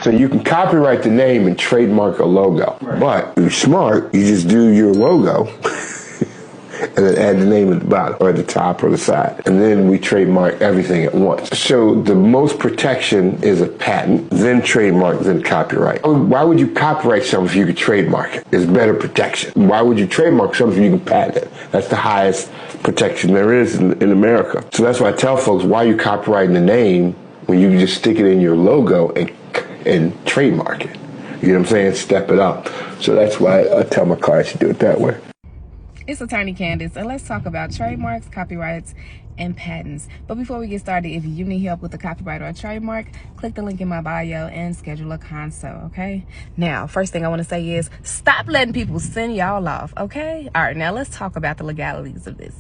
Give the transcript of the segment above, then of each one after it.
So you can copyright the name and trademark a logo. Right. But if you're smart, you just do your logo and then add the name at the bottom or at the top or the side. And then we trademark everything at once. So the most protection is a patent, then trademark, then copyright. Why would you copyright something if you could trademark it? It's better protection. Why would you trademark something if you can patent it? That's the highest protection there is in America. So that's why I tell folks, why are you copyrighting the name when you can just stick it in your logo and trademark it? You know what I'm saying? Step it up. So that's why I tell my clients to do it that way. It's Attorney Candace, and let's talk about trademarks, copyrights, and patents. But before we get started, if you need help with a copyright or a trademark, click the link in my bio and schedule a consult, okay? Now, first thing I want to say is stop letting people send y'all off, okay? All right, now let's talk about the legalities of this.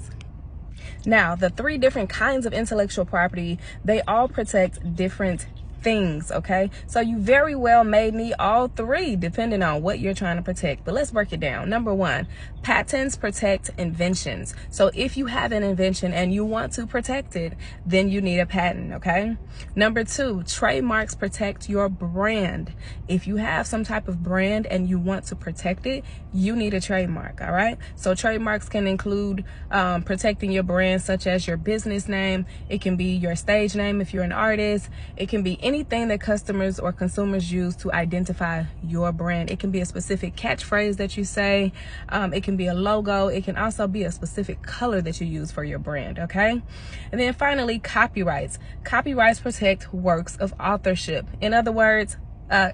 Now, the 3 different kinds of intellectual property, they all protect different things, okay? So you very well may need all 3 depending on what you're trying to protect. But let's break it down. Number 1, patents protect inventions. So if you have an invention and you want to protect it, then you need a patent, okay? Number 2, trademarks protect your brand. If you have some type of brand and you want to protect it, you need a trademark, all right? So trademarks can include protecting your brand, such as your business name. It can be your stage name if you're an artist. It can be anything that customers or consumers use to identify your brand. It can be a specific catchphrase that you say. It can be a logo. It can also be a specific color that you use for your brand, okay? And then finally, copyrights. Copyrights protect works of authorship. In other words,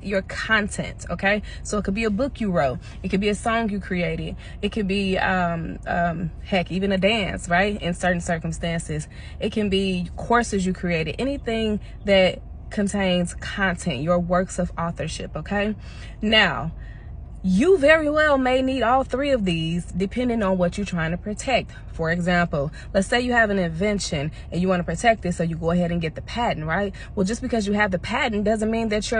your content, okay? So it could be a book you wrote. It could be a song you created. It could be, heck, even a dance, right? In certain circumstances. It can be courses you created. Anything that contains content, your works of authorship, okay? Now, you very well may need all 3 of these depending on what you're trying to protect. For example, let's say you have an invention and you want to protect it, so you go ahead and get the patent, right? Well, just because you have the patent doesn't mean that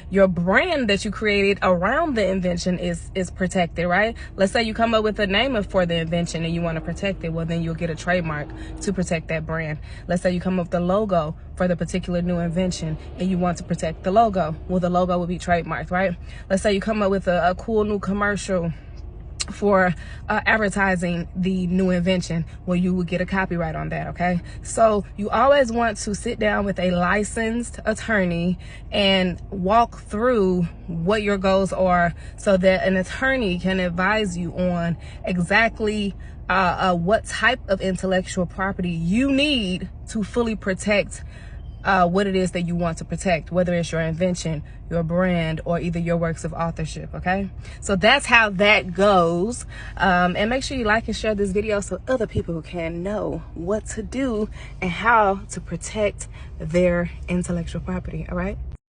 your brand that you created around the invention is protected, right? Let's say you come up with a name for the invention and you want to protect it, well, then you'll get a trademark to protect that brand. Let's say you come up with a logo for the particular new invention and you want to protect the logo, well, the logo will be trademarked, right? Let's say you come up with a cool new commercial for advertising the new invention, well, you will get a copyright on that, okay? So you always want to sit down with a licensed attorney and walk through what your goals are so that an attorney can advise you on exactly what type of intellectual property you need to fully protect what it is that you want to protect, whether it's your invention, your brand, or either your works of authorship, okay? So that's how that goes. And make sure you like and share this video so other people can know what to do and how to protect their intellectual property, all right?